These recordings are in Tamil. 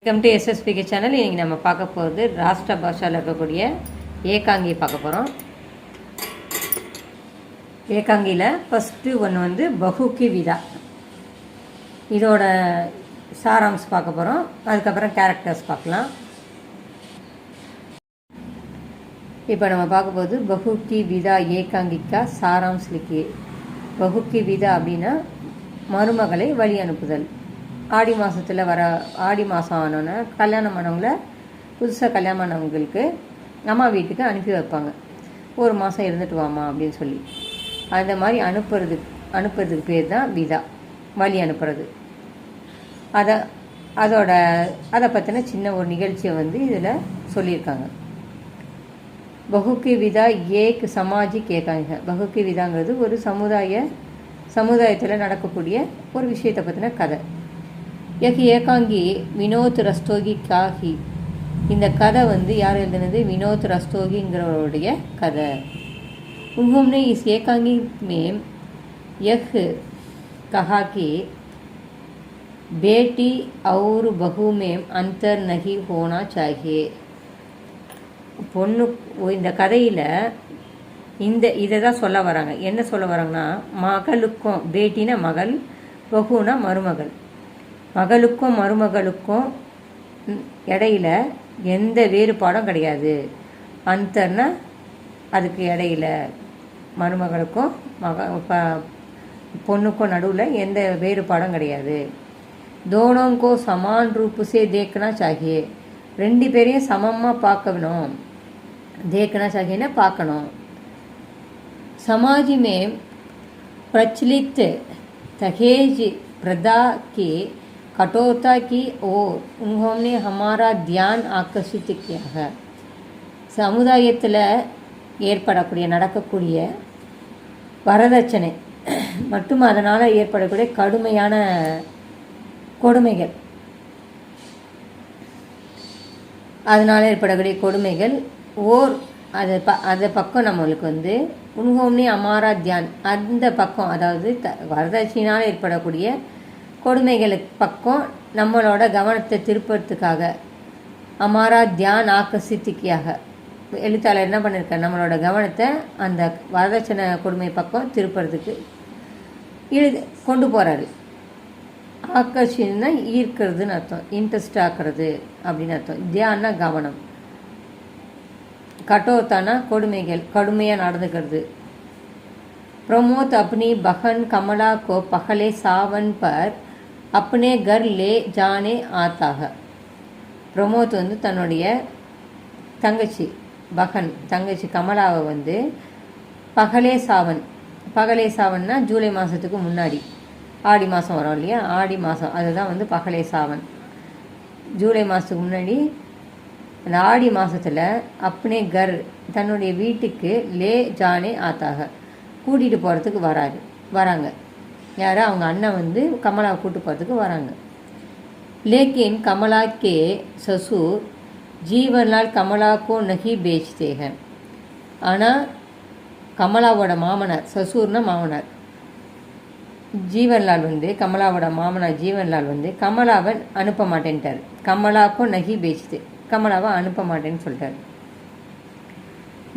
Welcome to எஸ்எஸ்பிகே channel. இன்றைக்கி நம்ம பார்க்க போகிறது ராஷ்டிர பாஷாவில் இருக்கக்கூடிய ஏகாங்கி பார்க்க போகிறோம். ஏகாங்கியில் ஃபஸ்ட்டு ஒன்று வந்து பஹுக்கி விதா, இதோட சாராம்ஸ் பார்க்க போகிறோம். அதுக்கப்புறம் கேரக்டர்ஸ் பார்க்கலாம். இப்போ நம்ம பார்க்க போகிறது பஹுக்கி விதா ஏகாங்கிக்கா சாராம்ஸ் லிக்கி. பஹுக்கி விதா அப்படின்னா மருமகளை வழி அனுப்புதல். ஆடி மாதத்தில் ஆடி மாதம் ஆனோன்னே கல்யாணம் ஆனவங்கள புதுசாக கல்யாணம் ஆனவங்களுக்கு அம்மா வீட்டுக்கு அனுப்பி வைப்பாங்க. ஒரு மாதம் இருந்துட்டு வாமா அப்படின்னு சொல்லி. அந்த மாதிரி அனுப்புறதுக்கு பேர் தான் விதா, வழி அனுப்புறது. அதை பற்றின சின்ன ஒரு நிகழ்ச்சியை வந்து இதில் சொல்லியிருக்காங்க. பஹுக்கி விதா ஏக் சமாஜிக் ஏகாங்க. பஹுக்கி விதாங்கிறது ஒரு சமுதாயத்தில் நடக்கக்கூடிய ஒரு விஷயத்தை பற்றின கதை. ஏகாங்கி வினோத் ரஸ்தோகி காஹி. இந்த கதை வந்து யார் எழுதுனது? வினோத் ரஸ்தோகிங்கிறவருடைய கதை. उन्होंने इस एकांगी में यह कहा कि बेटी और बहू में अंतर नहीं होना चाहिए. பொண்ணு இந்த கதையில் இதை தான் சொல்ல வராங்க. என்ன சொல்ல வராங்கன்னா, மகளுக்கும், பேட்டினா மகள், பகுனா மருமகள், மகளுக்கும் மருமகளுக்கும் இடையில எந்த வேறுபாடும் கிடையாது. அந்தர்னா அதுக்கு இடையில மருமகளுக்கும் பொண்ணுக்கும் நடுவில் எந்த வேறுபாடும் கிடையாது. தோனோங்கோ சமான் ரூபுசே தேக்கனா சாகியே. ரெண்டு பேரையும் சமமாக பார்க்கணும். தேக்கனா சாகியன்னா பார்க்கணும். समाज में प्रचलित दहेज प्रथा की कठोरता की ओर उन्होंने हमारा ध्यान आकर्षित किया है. சமுதாயத்தில் ஏற்படக்கூடிய நடக்கக்கூடிய வரதட்சணை மற்றும் அதனால் ஏற்படக்கூடிய கடுமையான கொடுமைகள், அதனால் ஏற்படக்கூடிய கொடுமைகள் அது பக்கம் நம்மளுக்கு வந்து உன்ஹோம்னே அமாரா தியான், அந்த பக்கம், அதாவது வரதட்சணையினால் ஏற்படக்கூடிய கொடுமைகளுக்கு பக்கம் நம்மளோட கவனத்தை திருப்பறதுக்காக அமாரா தியான் ஆக்கசித்திக்காக எழுத்தாளர் என்ன பண்ணியிருக்கார்? நம்மளோட கவனத்தை அந்த வரதட்சணை கொடுமை பக்கம் திருப்பறதுக்கு கொண்டு போகிறாரு. ஆக்கர்ஷின்னா ஈர்க்கிறதுன்னு அர்த்தம், இன்ட்ரெஸ்ட் ஆக்குறது அப்படின்னு அர்த்தம். தியான்னா கவனம், கட்டோத்தானா கொடுமைகள், கடுமையாக நடந்துக்கிறது. प्रमोद अपनी बहन कमला को पहले सावन पर अपने घर ले जाने आता है. प्रमोद வந்து தன்னுடைய தங்கச்சி கமலாவை வந்து பகலே சாவன்னா ஜூலை மாதத்துக்கு முன்னாடி, ஆடி மாதம் வரும் இல்லையா, ஆடி மாதம், அதுதான் வந்து பகலே சாவன். ஜூலை மாதத்துக்கு முன்னாடி அந்த ஆடி மாதத்தில் அப்னே கர், தன்னுடைய வீட்டுக்கு லே ஜானே ஆத்தாக, கூட்டிகிட்டு போகிறதுக்கு வராங்க. யார்? அவங்க அண்ணன் வந்து கமலாவை கூப்பிட்டு போகிறதுக்கு வராங்க. லேக்கின் கமலா கே சசூர் ஜீவன்லால் கமலாக்கோ நகி பேச்தேக. ஆனால் கமலாவோட மாமனார், சசூர்னா மாமனார், ஜீவன்லால் வந்து கமலாவோட மாமனார் ஜீவன்லால் வந்து கமலாவை அனுப்ப மாட்டேன்ட்டார். கமலாக்கோ நகி பேச்தே, கமலாவை அனுப்ப மாட்டேன்னு சொல்கிறார்.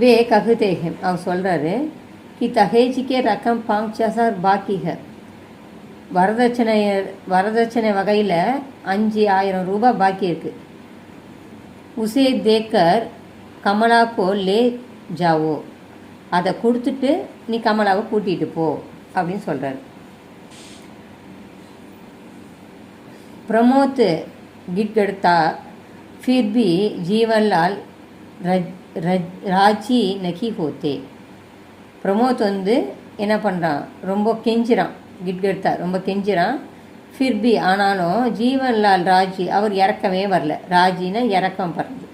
வே ககுதேகம், அவர் சொல்கிறாரு कि दहेज के रकम 5000 बाकी है. வரதட்சணை வகையில் 5000 ரூபாய் பாக்கி இருக்குது. உசே தேக்கர் கமலா கோ லே ஜாவோ, அதை கொடுத்துட்டு நீ கமலாவை கூட்டிகிட்டு போ அப்படின்னு சொல்கிறார். प्रमोद गिड़गड़ता फिर भी जीवनलाल राजी नहीं होते. பிரமோத் வந்து என்ன பண்ணுறான்? ரொம்ப கெஞ்சிறான். கிட்கெடுத்தா ரொம்ப கெஞ்சிறான். ஃபிர்பி, ஆனாலும் ஜீவன்லால் ராஜி, அவர் இறக்கவே வரல. ராஜின்னா இறக்கம் படுறது,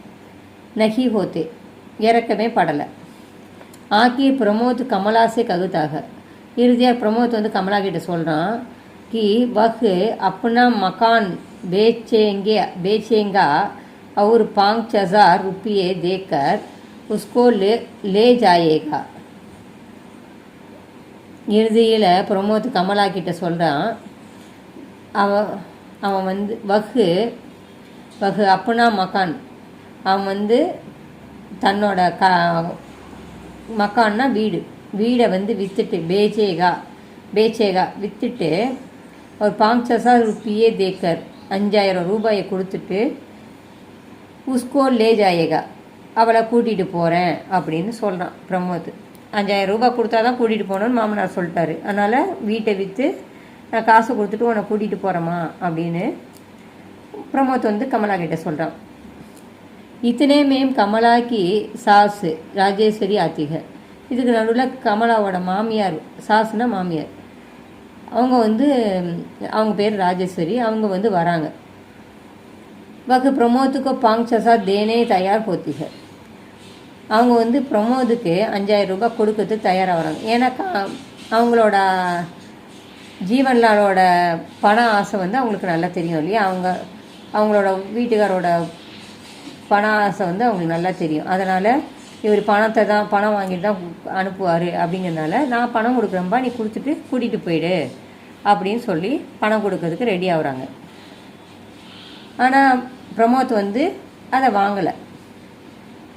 நகி ஹோத்தே, இறக்கமே படலை. ஆக்கி பிரமோத் கமலாசே ககுத்தாக. இறுதியாக பிரமோத் வந்து கமலா கிட்ட சொல்கிறான் कि वह अपना मकान बेचेंगा और 5000 रुपये देकर उसको ले जाएगा. இறுதியில் பிரமோத் கமலா கிட்ட சொல்கிறான், அவன் வந்து வகு வகு அப்புனா மகான், அவன் வந்து தன்னோட மக்கான்னா வீடை வந்து விற்றுட்டு பேச்சேகா விற்றுட்டு ஒரு 5,000 रुपये தேக்கர் 5,000 ரூபாயை கொடுத்துட்டு உஸ்கோ லே ஜாயேகா, அவளை கூட்டிகிட்டு போகிறேன் அப்படின்னு சொல்கிறான் பிரமோத். 5,000 ரூபாய் கொடுத்தா தான் கூட்டிகிட்டு போகணுன்னு மாமனார் சொல்லிட்டாரு. அதனால் வீட்டை விற்று நான் காசு கொடுத்துட்டு உன்னை கூட்டிகிட்டு போகிறேம்மா அப்படின்னு பிரமோத் வந்து கமலா கிட்ட சொல்கிறான். இத்தனை மேம் கமலாக்கி சாசு ராஜேஸ்வரி ஆத்திக. இதுக்கு நடுவில் கமலாவோட மாமியார், சாசுனா மாமியார், அவங்க வந்து அவங்க பேர் ராஜேஸ்வரி, அவங்க வந்து வராங்க. வகு பிரமோத்துக்கு 5,000 தேனே தயார் போத்திக. அவங்க வந்து பிரமோதுக்கு 5,000 ரூபாய் கொடுக்கறதுக்கு தயாராக வராங்க. ஏன்னா அவங்களோட ஜீவன்லாலோட பண ஆசை வந்து அவங்களுக்கு நல்லா தெரியும் இல்லையா. அவங்களோட வீட்டுக்காரோட பண ஆசை வந்து அவங்களுக்கு நல்லா தெரியும். அதனால் இவர் பணம் வாங்கிட்டு தான் அனுப்புவார். அப்படிங்கிறதுனால நான் பணம் கொடுக்குறேன்பா, நீ கொடுத்துட்டு கூட்டிகிட்டு போயிடு அப்படின்னு சொல்லி பணம் கொடுக்கறதுக்கு ரெடி ஆகுறாங்க. ஆனால் பிரமோத் வந்து அதை வாங்கலை.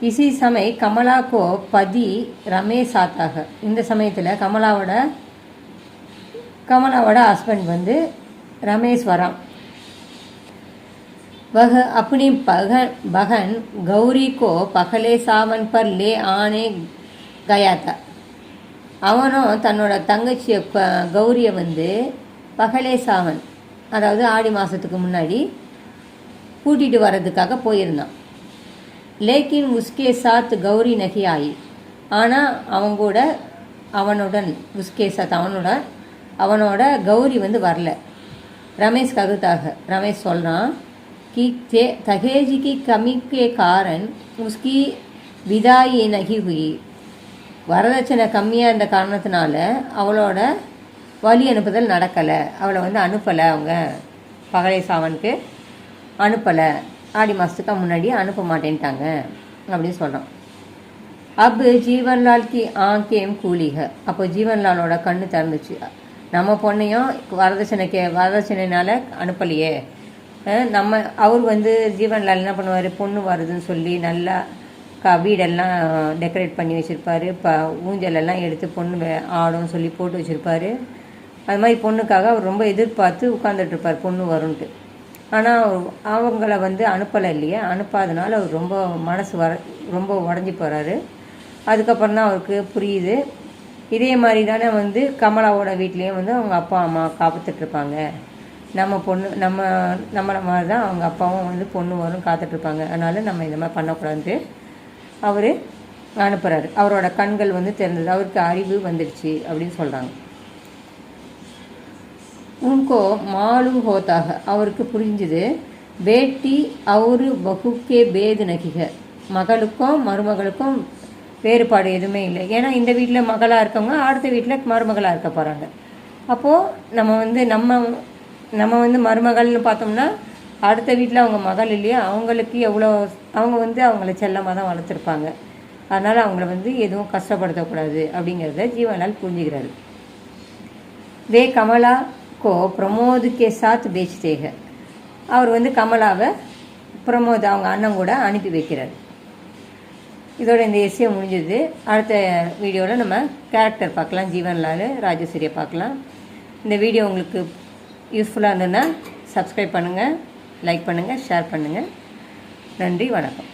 இசி சமய கமலாக்கோ பதி ரமேஷ் ஆத்தாக. இந்த சமயத்தில் கமலாவோட ஹஸ்பண்ட் வந்து ரமேஷ் வரான். वह अपनी बहन गौरी को पहले सावन पर ले आने गया था. அவனும் தன்னோட தங்கச்சியை கௌரியை வந்து பகலே சாவன், அதாவது ஆடி மாதத்துக்கு முன்னாடி கூட்டிகிட்டு வர்றதுக்காக போயிருந்தான். லேக்கின் உஸ்கே சாத் கௌரி நகி ஆயி. ஆனால் அவனோட கௌரி வந்து வரல. ரமேஷ் ககுத்தாக ரமேஷ் சொல்கிறான் कि दहेज की कमी के कारण उसकी विदाई नहीं हुई. வரதட்சணை கம்மியாக இருந்த காரணத்தினால அவளோட வழி அனுப்புதல் நடக்கலை. அவளை வந்து அனுப்பலை, அவங்க பகலே சாவனுக்கு அனுப்பலை, ஆடி மாதத்துக்கு முன்னாடி அனுப்ப மாட்டேன்ட்டாங்க அப்படின்னு சொல்கிறான். அப் ஜீவன்லால் கி ஆங்கேம் கூலிக. அப்போ ஜீவன்லாலோட கண்ணு திறந்துச்சு. நம்ம பொண்ணையும் வரதட்சணைனால அனுப்பலையே. அவர் வந்து ஜீவன்லால் என்ன பண்ணுவார், பொண்ணு வருதுன்னு சொல்லி நல்லா வீடெல்லாம் டெக்கரேட் பண்ணி வச்சுருப்பார். ஊஞ்சலெல்லாம் எடுத்து பொண்ணு ஆடும் சொல்லி போட்டு வச்சுருப்பார். அது மாதிரி பொண்ணுக்காக அவர் ரொம்ப எதிர்பார்த்து உட்காந்துட்ருப்பார் பொண்ணு வரும்ன்ட்டு. ஆனால் அவங்கள வந்து அனுப்பலை இல்லையா. அனுப்பாதனால அவர் ரொம்ப மனசு ரொம்ப உடஞ்சி போகிறாரு. அதுக்கப்புறம் தான் அவருக்கு புரியுது, இதே மாதிரி தானே வந்து கமலாவோட வீட்லேயும் வந்து அவங்க அப்பா அம்மா காப்பாற்றிட்ருப்பாங்க. நம்ம பொண்ணு நம்மளை மாதிரி தான் அவங்க அப்பாவும் வந்து பொண்ணு வரும் காத்துட்ருப்பாங்க. அதனால் நம்ம இந்த மாதிரி பண்ணக்கூடாது அவர் அனுப்புகிறாரு. அவரோட கண்கள் வந்து திறந்தது, அவருக்கு அறிவு வந்துடுச்சு அப்படின்னு சொல்கிறாங்க. உன்கோ மாலும் ஹோத்தாக, அவருக்கு புரிஞ்சுது. பேட்டி அவரு பகுக்கே பேது நகிக. மகளுக்கும் மருமகளுக்கும் வேறுபாடு எதுவுமே இல்லை. ஏன்னா இந்த வீட்டில் மகளாக இருக்கவங்க அடுத்த வீட்டில் மருமகளாக இருக்க போகிறாங்க. அப்போது நம்ம வந்து மருமகள்னு பார்த்தோம்னா அடுத்த வீட்டில் அவங்க மகள் இல்லையா, அவங்களுக்கு அவங்க வந்து அவங்கள செல்லமாக தான் வளர்த்துருப்பாங்க. அதனால் அவங்கள வந்து எதுவும் கஷ்டப்படுத்தக்கூடாது அப்படிங்கிறத ஜீவன்லால் புரிஞ்சுக்கிறாரு. வே கமலா கோ பிரமோத் கே சாத் பேச்தேக. அவர் வந்து கமலாவை பிரமோத் அவங்க அண்ணன் கூட அனுப்பி வைக்கிறார். இதோட இந்த எஸ்ஸே முடிஞ்சது. அடுத்த வீடியோவில் நம்ம கேரக்டர் பார்க்கலாம், ஜீவன்லால் ராஜேஸ்வரியை பார்க்கலாம். இந்த வீடியோ உங்களுக்கு யூஸ்ஃபுல்லாக இருந்ததுன்னா சப்ஸ்கிரைப் பண்ணுங்கள், லைக் பண்ணுங்கள், ஷேர் பண்ணுங்கள். நன்றி, வணக்கம்.